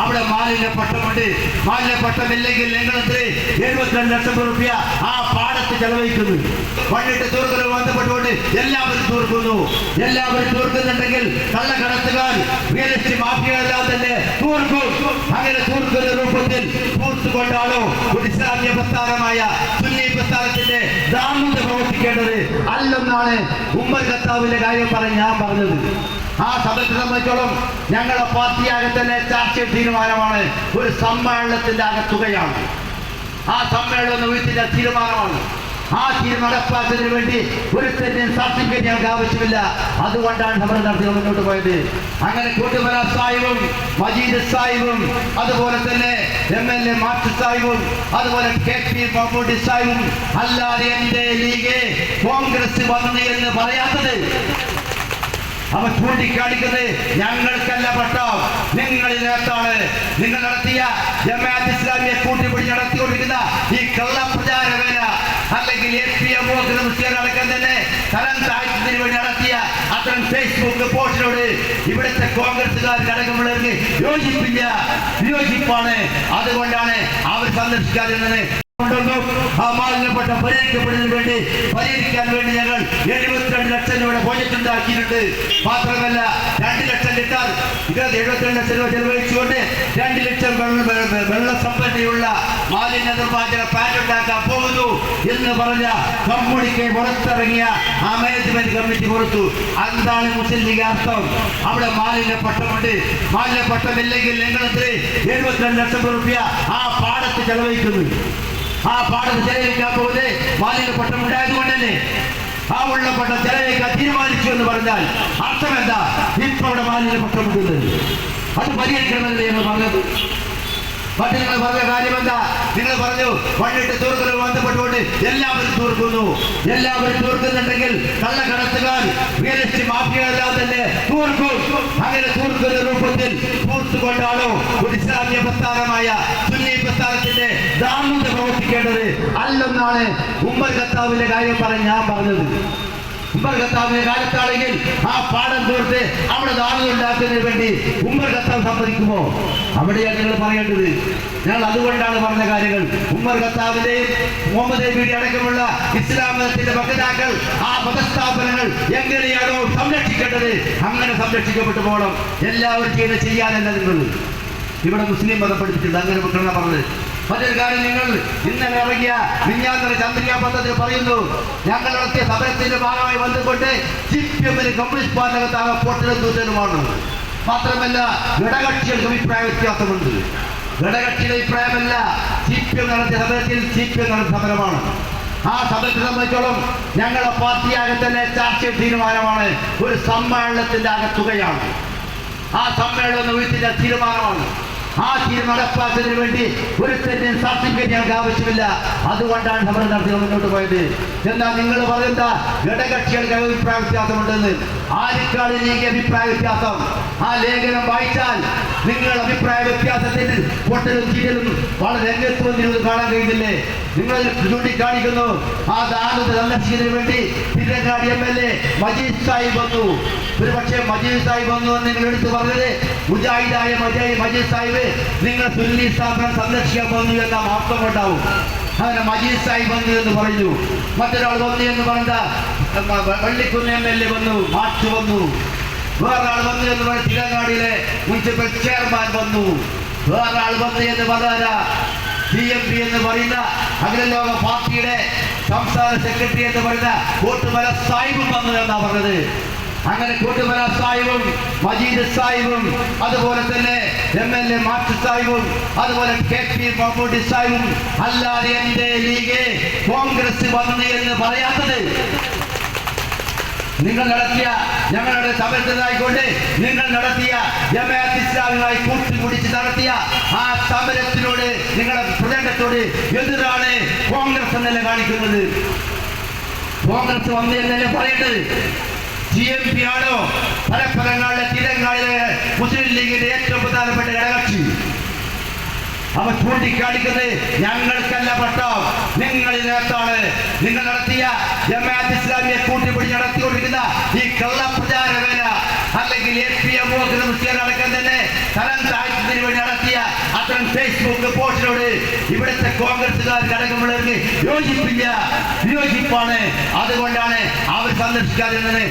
അവിടെ മാലിന്യപട്ടമുണ്ട്. മാലിന്യപട്ടമില്ലെങ്കിൽ നിങ്ങളെത്ര 72 ലക്ഷം രൂപ ആ പാടത്ത് ചെലവഴിക്കുന്നു. മണ്ണിട്ട് തൂർക്കലുമായി ബന്ധപ്പെട്ടുകൊണ്ട് എല്ലാവരും തൂർക്കുന്നു. എല്ലാവരും തൂർക്കുന്നുണ്ടെങ്കിൽ കള്ളക്കടത്തുകാർ റിയൽ എസ്റ്റേറ്റ് മാഫിയകളെല്ലാം തന്നെ തൂർക്കും. അങ്ങനെ തൂർക്കുന്ന രൂപത്തിൽ തൂർത്തുകൊണ്ടാണോ ഒരു ഇസ്ലാമിക പ്രസ്ഥാനമായ സുന്നി പ്രസ്ഥാനത്തിന്റെ ധാർമ്മികത പ്രവർത്തിക്കേണ്ടത് അല്ലെന്നാണ് ഉമർ ഖത്താബിന്റെ കാര്യം ഞാൻ പറഞ്ഞത്. ആ സമയത്തെ സംബന്ധിച്ചോളം ഞങ്ങളുടെ പാർട്ടിയാകെ തന്നെ ചർച്ച തീരുമാനമാണ്, ഒരു സമ്മേളനത്തിന്റെ തുകയാണ്. ആ സമ്മേളനം വീട്ടിന്റെ തീരുമാനമാണ്. ആ തീരുമാനം നടപ്പാക്കുന്നതിന് വേണ്ടി ഒരു സർട്ടിഫിക്കറ്റ് ഞങ്ങൾക്ക് ആവശ്യമില്ല. അതുകൊണ്ടാണ് സമരം നടത്തി മുന്നോട്ട് പോയത്. അങ്ങനെ കൂട്ടുമല സാഹിബും മജീദ് സാഹിബും അതുപോലെ തന്നെ MLA മാർച്ച് സാഹിബും അതുപോലെ KP മമ്മൂട്ടി സാഹിബും അല്ലാതെ എന്റെ ലീഗ് കോൺഗ്രസ് വന്നു എന്ന് പറയാത്തത് അവർ ചൂണ്ടിക്കാണിക്കുന്നത് ഞങ്ങൾക്കല്ല പട്ടം, നിങ്ങളിനകത്താണ്. നിങ്ങൾ നടത്തിയ ജമാഅത്ത് ഇസ്ലാമിയെ കൂട്ടിപ്പിടിച്ച് നടത്തിക്കൊണ്ടിരിക്കുന്ന ഈ കള്ളപ്രചാര വേല, അല്ലെങ്കിൽ അടക്കം തന്നെ തരം താഴ്ത്തതിന് വേണ്ടി നടത്തിയ അത്തരം ഫേസ്ബുക്ക് പോസ്റ്റിനോട് ഇവിടുത്തെ കോൺഗ്രസുകാർക്ക് അടക്കമുള്ളവർക്ക് വിയോജിപ്പാണ്. അതുകൊണ്ടാണ് അവർ സന്ദർശിക്കാതിരുന്നത്. പരിഹരിക്കാൻ വേണ്ടി ഞങ്ങൾ 72 ലക്ഷം രൂപയുടെ ബജറ്റ് ഉണ്ടാക്കിയിട്ടുണ്ട്. മാത്രമല്ല 2 ലക്ഷം ലിറ്റർ 72 ലക്ഷം രൂപ ചെലവഴിച്ചുകൊണ്ട് 2 ലക്ഷം വെള്ള സംഭരണിയുള്ള മാലിന്യ നിർമ്മാർജ്ജന പ്ലാന്റ് ഉണ്ടാക്കാൻ പോകുന്നു എന്ന് പറഞ്ഞ കമ്മ്യൂണിക്കെ പുറത്തിറങ്ങിയ ആ മാനേജ്മെന്റ് കമ്മിറ്റി പുറത്തു. എന്താണ് മുസ്ലിം ലീഗ് അർത്ഥം? അവിടെ മാലിന്യപട്ടമുണ്ട്. മാലിന്യപട്ടമില്ലെങ്കിൽ നിങ്ങളെത്ര 72 ലക്ഷം രൂപ ആ പാടത്ത് ചെലവഴിക്കുന്നു. ആ പാടത്ത് ചെലവഴിക്കാൻ പോകുന്നത് മാലിന്യപട്ടം ഉണ്ടായതുകൊണ്ടല്ലേ. ആ ഉള്ളപട്ടം ചെലവഴിക്കാൻ തീരുമാനിച്ചു എന്ന് പറഞ്ഞാൽ അർത്ഥം എന്താ? ഇപ്പൊ അവിടെ മാലിന്യപട്ടം ഉണ്ടെന്ന് അത് പരിഹരിക്കണമെന്നല്ലേ എന്ന് പറഞ്ഞത്. പക്ഷെ നിങ്ങൾ പറഞ്ഞ കാര്യം എന്താ? നിങ്ങൾ പറഞ്ഞു മണ്ണിട്ട് തൂർക്കലുമായി ബന്ധപ്പെട്ടുകൊണ്ട് എല്ലാവരും തൂർക്കുന്നു. എല്ലാവരും തൂർക്കുന്നുണ്ടെങ്കിൽ കള്ളക്കടത്തുകാർ റിയൽ എസ്റ്റേറ്റ് മാഫിയകളെല്ലാം തന്നെ തൂർക്കും. അങ്ങനെ തൂർക്കുന്ന രൂപത്തിൽ തൂർത്തുകൊണ്ടാണോ ഒരു ഇസ്ലാമിക പ്രസ്ഥാനമായ സുന്നി പ്രസ്ഥാനത്തിന്റെ ധാർമ്മികത പ്രവർത്തിക്കേണ്ടത് അല്ലെന്നാണ് ഉമർ ഖത്താബിന്റെ കാര്യം ഞാൻ പറഞ്ഞത്. ഉമർ ഖത്താബിന്റെ കാലത്താണെങ്കിൽ ആ പാടം തൂർത്ത് അവിടെ ധാർമ്മികത ഉണ്ടാക്കുന്നതിന് വേണ്ടി ഉമർ ഖത്താബ് സമ്മതിക്കുമോ? അവിടെയാണ് നിങ്ങൾ പറയേണ്ടത്. ഞങ്ങൾ അതുകൊണ്ടാണ് പറഞ്ഞ കാര്യങ്ങൾ. ഉമർ ഖത്താബിന്റെയും മുഹമ്മദ് നബിയുടെ അടക്കമുള്ള ഇസ്ലാം മതത്തിന്റെ വക്താക്കൾ ആ മതസ്ഥാപനങ്ങൾ എങ്ങനെയാണോ സംരക്ഷിക്കേണ്ടത് അങ്ങനെ സംരക്ഷിക്കപ്പെട്ടു പോകണം. എല്ലാവരും ചെയ്യാനല്ല നിങ്ങൾ ഇവിടെ മുസ്ലിം മതം പഠിപ്പിച്ചിട്ടുണ്ട്. അങ്ങനെ മക്കളാണ് പറഞ്ഞത്. മറ്റൊരു കാര്യം, നിങ്ങൾ ഇന്നലെ ഇറങ്ങിയ വിஞ்ஞான ചന്ദ്രിക പദ്ധതി പറയുന്നു ഞങ്ങൾ നടത്തിയ സമരത്തിന്റെ ഭാഗമായി വന്നുകൊണ്ട് CPM-ന് കമ്മ്യൂണിസ്റ്റ് പാർട്ടിക്കകത്താകെ പൊട്ടലും തൂറ്റലുമാണ്. മാത്രമല്ല ഘടകക്ഷികൾക്ക് അഭിപ്രായ വ്യത്യാസമുണ്ട്. ഘടകക്ഷിയുടെ അഭിപ്രായമല്ല CPM നടത്തിയ സമരത്തിൽ CPM നടത്തിയ സമരമാണ്. ആ സമരത്തെ സംബന്ധിച്ചോളം ഞങ്ങളുടെ പാർട്ടിയാകെ തന്നെ ചർച്ച തീരുമാനമാണ്, ഒരു സമ്മേളനത്തിന്റെ തുകയാണ്. ആ സമ്മേളനം വീട്ടിന്റെ തീരുമാനമാണ്. ആ തീരുമാനം നടപ്പാക്കുന്നതിന് വേണ്ടി ഒരു സർട്ടിഫിക്കറ്റ് ഞങ്ങൾക്ക് ആവശ്യമില്ല. അതുകൊണ്ടാണ് സമരം നടത്തി മുന്നോട്ട് പോയത്. എന്നാൽ നിങ്ങൾ പറയുന്ന ഘടകക്ഷികൾക്ക് അഭിപ്രായ വ്യത്യാസമുണ്ടെന്ന്. ആർക്കാണ് ലീഗ് അഭിപ്രായ വ്യത്യാസം? ആ ലേഖനം വായിച്ചാൽ നിങ്ങൾ അഭിപ്രായ വ്യത്യാസത്തിൽ പൊട്ടലും ചീരലും വളരെ രംഗത്ത് വന്നിരുന്നത് കാണാൻ കഴിയുന്നില്ലേ? നിങ്ങൾ ചൂണ്ടിക്കാണിക്കുന്നു ആ ദാനത്തെ സന്ദർശിക്കുന്നതിന് വേണ്ടി തിരങ്ങാടി MLA മജീദ് സാഹിബ് വന്നു. ഒരു പക്ഷേ മജീദ് സാഹിബ് വന്നു എന്ന് നിങ്ങൾ എടുത്ത് പറഞ്ഞത് മുജാഹിദായ മജീദ് സാഹിബ് നിങ്ങൾ സുന്നി സ്ഥാപനം സന്ദർശിക്കാൻ വന്നു എന്ന മാത്രം ഉണ്ടാവും. അങ്ങനെ മജീദ് സാഹിബ് വന്നു എന്ന് പറഞ്ഞു. മറ്റൊരാൾ വന്നു എന്ന് പറഞ്ഞ വള്ളിക്കുന്ന് MLA വന്നു, മാർച്ച് വന്നു. വേറൊരാൾ വന്നു എന്ന് പറഞ്ഞ തിരങ്ങാടിയിലെ മുനിസിപ്പൽ ചെയർമാൻ വന്നു. വേറൊരാൾ വന്നു എന്ന് പറഞ്ഞ CMP എന്ന് പറയുന്ന അഖിലലോക പാർട്ടിയുടെ സംസ്ഥാന സെക്രട്ടറി എന്ന് പറയുന്ന കൂട്ടുമല സാഹിബും വന്നു എന്നാ പറഞ്ഞത്. അങ്ങനെ കൂട്ടുമല സാഹിബും മജീദ് സാഹിബും അതുപോലെ തന്നെ MLA മാർച്ച് സാഹിബും അതുപോലെ KP മമ്മൂട്ടി സാഹിബും അല്ലാതെ എന്റെ ലീഗ് കോൺഗ്രസ് വന്നു എന്ന് പറയാത്തത് നിങ്ങൾ നടത്തിയ ഞങ്ങളുടെ സമരത്തിനായിക്കൊണ്ട് നിങ്ങൾ നടത്തിയ ജമാഅത്ത് ഇസ്ലാമിയുമായി കൂട്ടിപ്പിടിച്ച് നടത്തിയ ആ സമരത്തിനോട് നിങ്ങളുടെ പ്രചരണത്തോട് എതിരാണ് കോൺഗ്രസ് എന്നല്ലേ കാണിക്കുന്നത്. കോൺഗ്രസ് വന്നു എന്നല്ലേ പറയേണ്ടത്. CMP ആണോ ഫലഫലങ്ങളുടെ തിരങ്ങാളിലെ മുസ്ലിം ലീഗിന്റെ ഏറ്റവും പ്രധാനപ്പെട്ട ഘടകകക്ഷി? അവർ ചൂണ്ടിക്കാണിക്കുന്നത് ഞങ്ങൾക്കല്ല പട്ടം, നിങ്ങളിനകത്താണ്. നിങ്ങൾ നടത്തിയ ജമാഅത്ത് ഇസ്ലാമിയെ കൂട്ടിപ്പിടിച്ച് നടത്തിക്കൊണ്ടിരിക്കുന്ന ഈ കള്ളപ്രചാര വേല, അല്ലെങ്കിൽ APM അടക്കം തന്നെ തരം താഴ്ത്തതിന് വേണ്ടി നടത്തിയ അത്തരം ഫേസ്ബുക്ക് പോസ്റ്റിനോട് ഇവിടുത്തെ കോൺഗ്രസുകാർ ഘടകമുള്ളവർക്ക് യോജിപ്പില്ല, വിയോജിപ്പാണ്. അതുകൊണ്ടാണ് അവർ സന്ദർശിക്കാതിരുന്നത്.